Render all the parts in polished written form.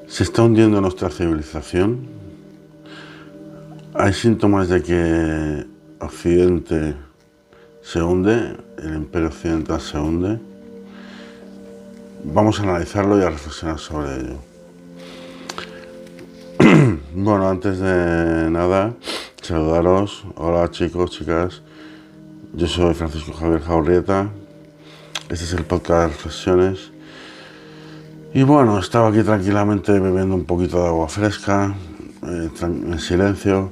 Se está hundiendo nuestra civilización. Hay síntomas de que Occidente se hunde, el imperio occidental se hunde. Vamos a analizarlo y a reflexionar sobre ello. Bueno, antes de nada, saludaros. Hola chicos, chicas. Yo soy Francisco Javier Jaurrieta. Este es el podcast de reflexiones. Y bueno, estaba aquí tranquilamente bebiendo un poquito de agua fresca, en silencio,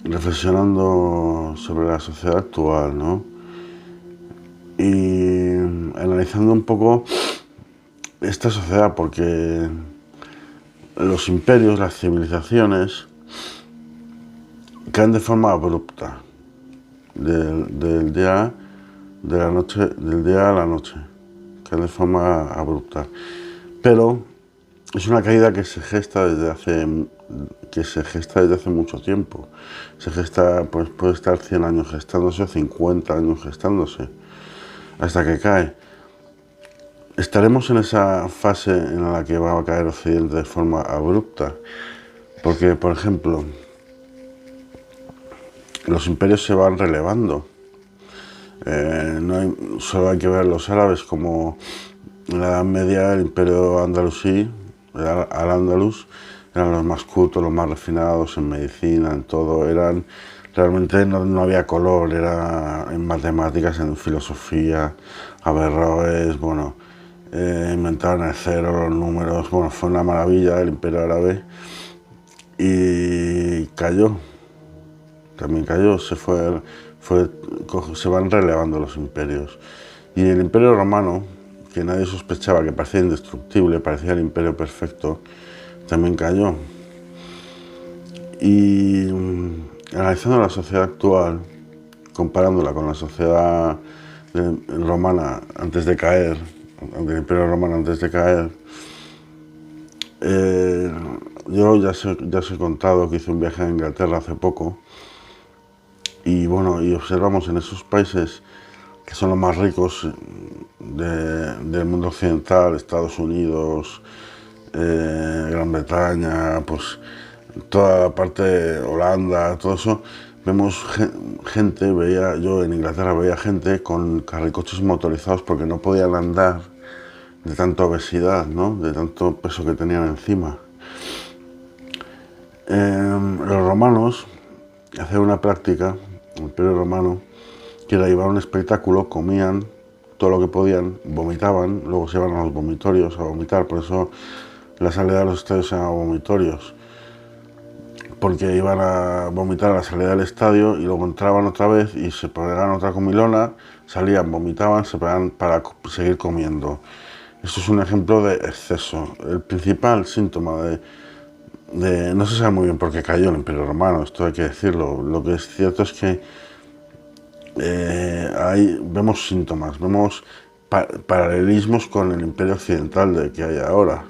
reflexionando sobre la sociedad actual, ¿no? Y analizando un poco esta sociedad, porque los imperios, las civilizaciones, caen de forma abrupta, del día a la noche, caen de forma abrupta. Pero es una caída que se gesta desde hace mucho tiempo. Se gesta, pues puede estar 100 años gestándose o 50 años gestándose, hasta que cae. Estaremos en esa fase en la que va a caer Occidente de forma abrupta, porque, por ejemplo, los imperios se van relevando. Solo hay que ver los árabes, como en la Edad Media el imperio andalusí, al-Ándalus, eran los más cultos, los más refinados en medicina, en todo. Realmente no había color, era en matemáticas, en filosofía, Averroes, bueno, inventaron el cero, los números, bueno, fue una maravilla el imperio árabe. Y cayó, también cayó, se van relevando los imperios. Y el imperio romano, que nadie sospechaba, que parecía indestructible, parecía el imperio perfecto, también cayó. Y analizando la sociedad actual, comparándola con la sociedad romana antes de caer, del imperio romano antes de caer, yo ya os he contado que hice un viaje a Inglaterra hace poco, y bueno, y observamos en esos países que son los más ricos del mundo occidental, Estados Unidos, Gran Bretaña, pues toda la parte de Holanda, todo eso, vemos gente, yo en Inglaterra veía gente con carricoches motorizados porque no podían andar de tanta obesidad, ¿no? De tanto peso que tenían encima. Los romanos hacían una práctica, el imperio romano, que era llevar un espectáculo, comían todo lo que podían, vomitaban, luego se iban a los vomitorios a vomitar, por eso la salida de los estadios eran vomitorios, porque iban a vomitar a la salida del estadio y luego entraban otra vez y se pegaban otra comilona, salían, vomitaban, se pegaban para seguir comiendo. Esto es un ejemplo de exceso. El principal síntoma no se sabe muy bien por qué cayó el Imperio Romano, esto hay que decirlo. Lo que es cierto es que vemos síntomas, vemos paralelismos con el Imperio Occidental que hay ahora.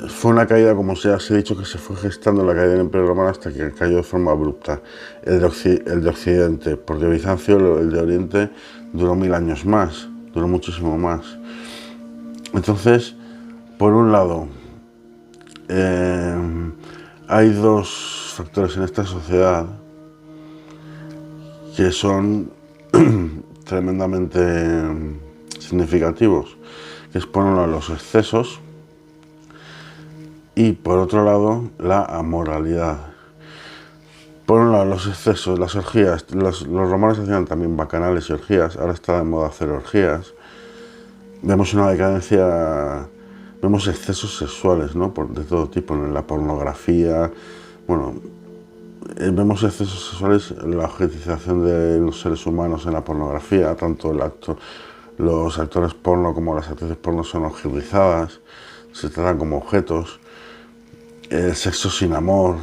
Fue una caída, como ya os he dicho, que se fue gestando la caída del Imperio Romano hasta que cayó de forma abrupta el de Occidente, porque Bizancio, el de Oriente, duró 1000 años más, duró muchísimo más. Entonces, por un lado, hay dos factores en esta sociedad que son tremendamente significativos, que es por un lado los excesos y por otro lado la amoralidad. Por un lado los excesos, las orgías, los romanos hacían también bacanales y orgías, ahora está de moda hacer orgías. Vemos una decadencia, vemos excesos sexuales, ¿no? De todo tipo, en la pornografía, bueno, vemos excesos sexuales, la objetización de los seres humanos en la pornografía, tanto los actores porno como las actrices porno son objetizadas, se tratan como objetos, el sexo sin amor,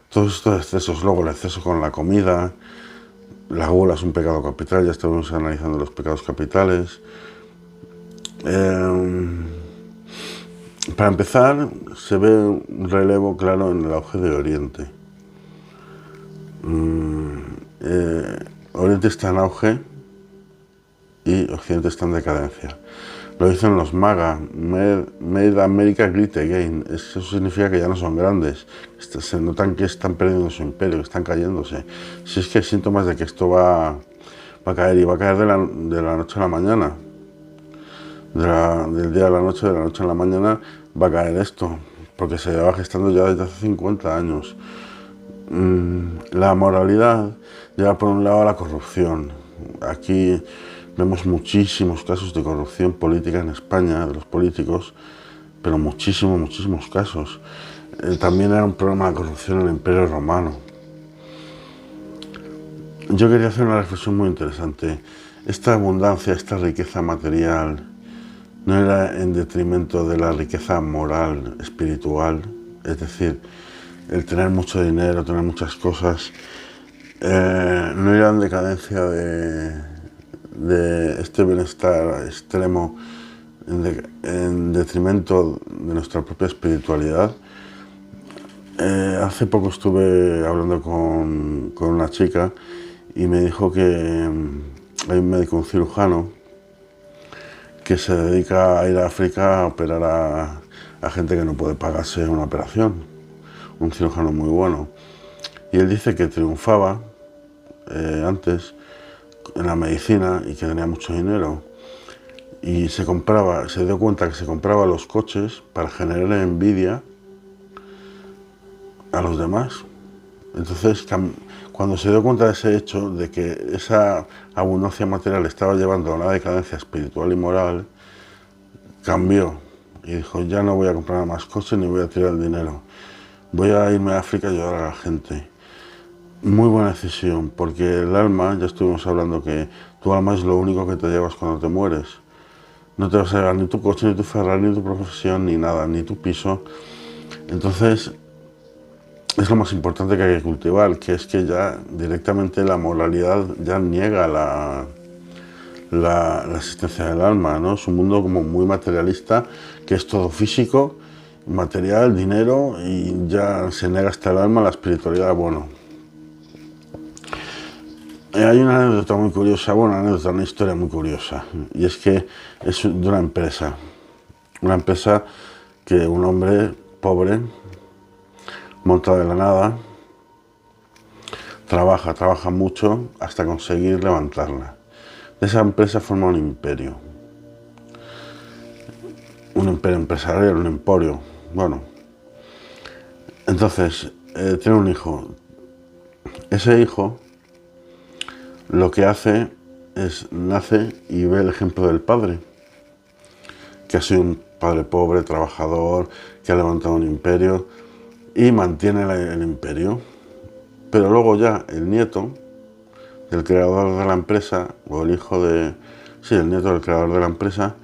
todos estos excesos, luego el exceso con la comida, la gula es un pecado capital, ya estamos analizando los pecados capitales. Para empezar, se ve un relevo claro en el auge de Oriente. Oriente está en auge y Occidente está en decadencia. Lo dicen los MAGA, Made America Great Again. Eso significa que ya no son grandes. Se notan que están perdiendo su imperio, que están cayéndose. Si es que hay síntomas de que esto va a caer, y va a caer de la noche a la mañana. Del día a la noche, de la noche a la mañana, va a caer esto, porque se lleva gestando ya desde hace 50 años. La moralidad lleva por un lado a la corrupción. Aquí vemos muchísimos casos de corrupción política en España, de los políticos, pero muchísimos casos. También era un problema de corrupción en el Imperio Romano. Yo quería hacer una reflexión muy interesante. Esta abundancia, esta riqueza material, no era en detrimento de la riqueza moral, espiritual, es decir, el tener mucho dinero, tener muchas cosas, no era en decadencia de este bienestar extremo en detrimento de nuestra propia espiritualidad. Hace poco estuve hablando con una chica y me dijo que hay un médico, un cirujano, que se dedica a ir a África a operar a gente que no puede pagarse una operación. Un cirujano muy bueno. Y él dice que triunfaba antes en la medicina y que tenía mucho dinero. Y se dio cuenta que se compraba los coches para generar envidia a los demás. Entonces, cuando se dio cuenta de ese hecho, de que esa abundancia material estaba llevando a una decadencia espiritual y moral, cambió y dijo: ya no voy a comprar más coches ni voy a tirar el dinero, voy a irme a África y ayudar a la gente. Muy buena decisión, porque el alma, ya estuvimos hablando que tu alma es lo único que te llevas cuando te mueres. No te vas a llevar ni tu coche, ni tu Ferrari, ni tu profesión, ni nada, ni tu piso. Entonces, es lo más importante que hay que cultivar, que es que ya directamente la moralidad ya niega la existencia del alma, ¿no? Es un mundo como muy materialista, que es todo físico, material, dinero, y ya se niega hasta el alma, la espiritualidad. Bueno, hay una anécdota muy curiosa, una historia muy curiosa, y es que es de una empresa que un hombre pobre monta de la nada, trabaja mucho hasta conseguir levantarla. De esa empresa forma un imperio empresarial, un emporio. Bueno, entonces tiene un hijo. Ese hijo lo que hace es nace y ve el ejemplo del padre, que ha sido un padre pobre, trabajador, que ha levantado un imperio y mantiene el imperio. Pero luego ya el nieto del creador de la empresa, o el hijo el nieto del creador de la empresa,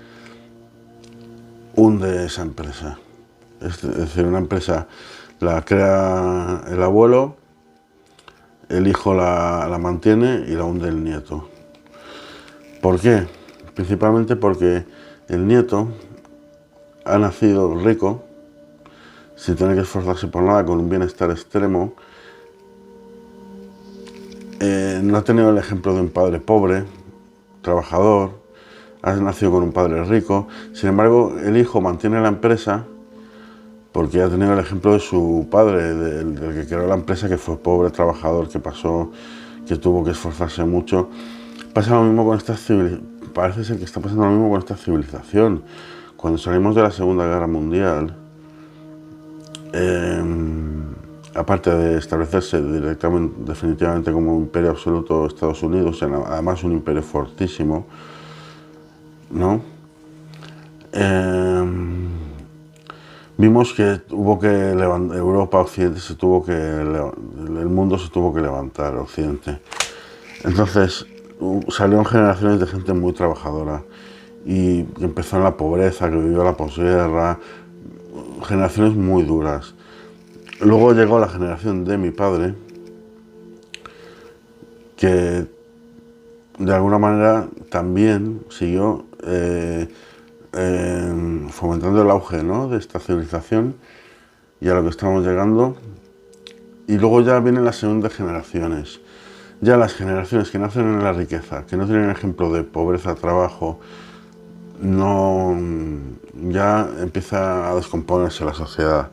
hunde esa empresa. Es decir, una empresa la crea el abuelo, el hijo la mantiene y la hunde el nieto. ¿Por qué? Principalmente porque el nieto ha nacido rico, sin tener que esforzarse por nada, con un bienestar extremo. No ha tenido el ejemplo de un padre pobre, trabajador, ha nacido con un padre rico. Sin embargo, el hijo mantiene la empresa porque ha tenido el ejemplo de su padre, del que creó la empresa, que fue pobre, trabajador, que tuvo que esforzarse mucho. Pasa lo mismo con parece ser que está pasando lo mismo con esta civilización. Cuando salimos de la Segunda Guerra Mundial, aparte de establecerse definitivamente como un imperio absoluto Estados Unidos, además un imperio fortísimo, ¿no? Vimos que Europa, Occidente, el mundo se tuvo que levantar, Occidente. Entonces salieron generaciones de gente muy trabajadora y empezó en la pobreza, que vivió la posguerra, generaciones muy duras. Luego llegó la generación de mi padre, que de alguna manera también siguió fomentando el auge, ¿no?, de esta civilización y a lo que estamos llegando. Y luego ya vienen las segundas generaciones. ya las generaciones que nacen en la riqueza, que no tienen ejemplo de pobreza, trabajo, no, ya empieza a descomponerse la sociedad.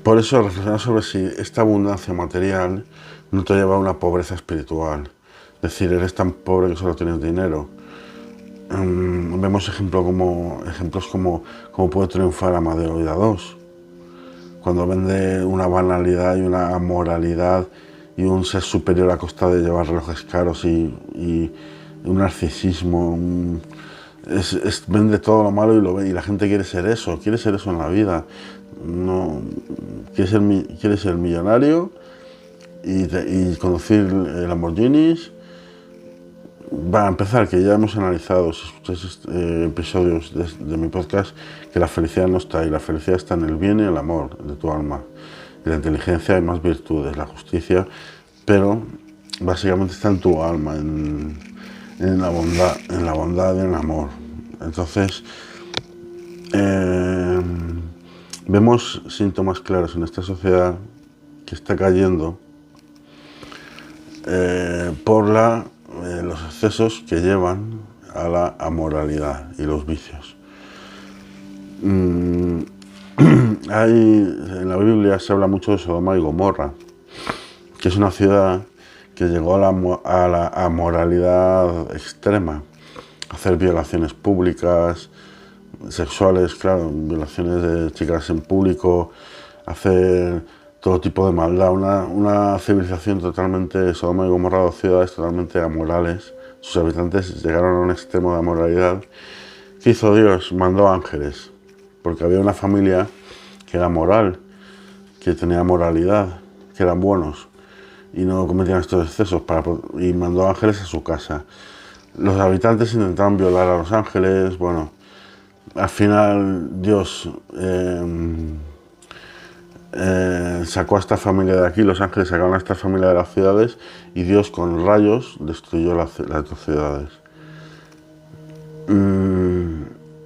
Por eso reflexionar sobre si esta abundancia material no te lleva a una pobreza espiritual. Es decir, eres tan pobre que solo tienes dinero. Vemos ejemplos como puede triunfar Amadeo Ida-II, cuando vende una banalidad y una amoralidad y un ser superior a costa de llevar relojes caros y un narcisismo. Vende todo lo malo y la gente quiere ser eso en la vida. No, quiere ser millonario y conducir Lamborghinis. Va a empezar, que ya hemos analizado, si escucháis episodios de mi podcast, que la felicidad no está ahí. La felicidad está en el bien y el amor de tu alma. Y la inteligencia hay más virtudes, la justicia, pero básicamente está en tu alma, en la bondad y en el amor. Entonces, vemos síntomas claros en esta sociedad que está cayendo por los excesos que llevan a la amoralidad y los vicios. En la Biblia se habla mucho de Sodoma y Gomorra, que es una ciudad que llegó a la amoralidad extrema, hacer violaciones públicas, sexuales, claro, violaciones de chicas en público, hacer todo tipo de maldad, una civilización totalmente, Sodoma y Gomorra, dos ciudades totalmente amorales. Sus habitantes llegaron a un extremo de amoralidad. ¿Qué hizo Dios? Mandó ángeles, porque había una familia que era moral, que tenía moralidad, que eran buenos y no cometían estos excesos, y mandó ángeles a su casa. Los habitantes intentaron violar a los ángeles. Bueno, al final Dios sacó a esta familia de aquí, los ángeles sacaron a esta familia de las ciudades y Dios con rayos destruyó las dos ciudades.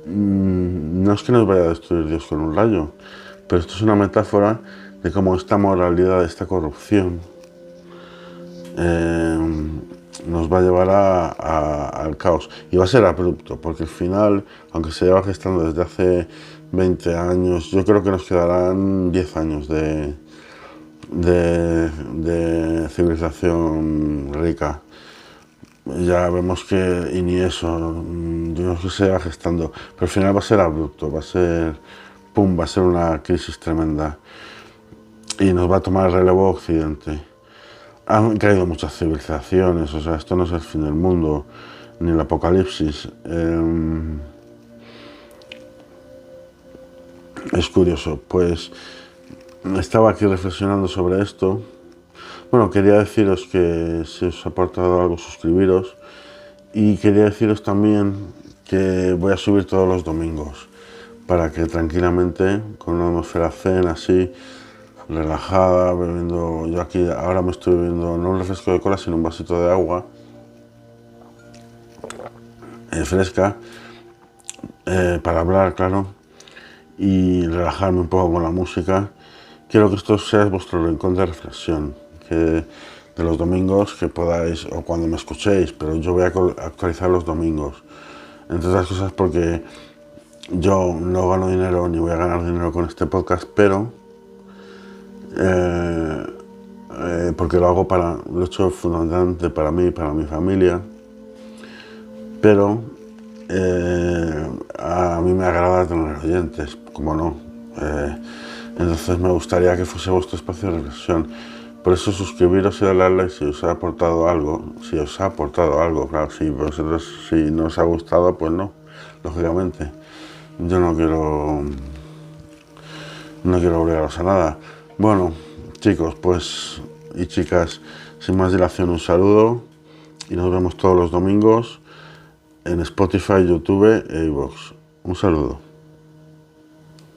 No es que nos vaya a destruir Dios con un rayo, pero esto es una metáfora de cómo esta moralidad, esta corrupción nos va a llevar al caos. Y va a ser abrupto, porque al final, aunque se lleva gestando desde hace 20 años, yo creo que nos quedarán 10 años de civilización rica. Ya vemos que, y ni eso, yo no sé que se va gestando, pero al final va a ser abrupto, va a ser una crisis tremenda y nos va a tomar el relevo Occidente. Han caído muchas civilizaciones, o sea, esto no es el fin del mundo, ni el apocalipsis. Es curioso, pues estaba aquí reflexionando sobre esto. Bueno, quería deciros que si os ha aportado algo, suscribiros. Y quería deciros también que voy a subir todos los domingos, para que tranquilamente, con una atmósfera zen así, relajada, bebiendo. Yo aquí ahora me estoy bebiendo no un refresco de cola, sino un vasito de agua fresca, para hablar, claro, y relajarme un poco con la música. Quiero que esto sea vuestro rincón de reflexión, que de los domingos que podáis, o cuando me escuchéis, pero yo voy a actualizar los domingos, entre otras cosas porque yo no gano dinero ni voy a ganar dinero con este podcast, pero porque lo he hecho fundamentalmente para mí y para mi familia, pero a mí me agrada tener oyentes, como no. Entonces me gustaría que fuese vuestro espacio de reflexión. Por eso suscribiros y darle a like si os ha aportado algo. Claro, si no os ha gustado, pues no, lógicamente. Yo no quiero obligaros a nada. Bueno, chicos, pues, y chicas, sin más dilación, un saludo y nos vemos todos los domingos en Spotify, YouTube e iVoox. Un saludo.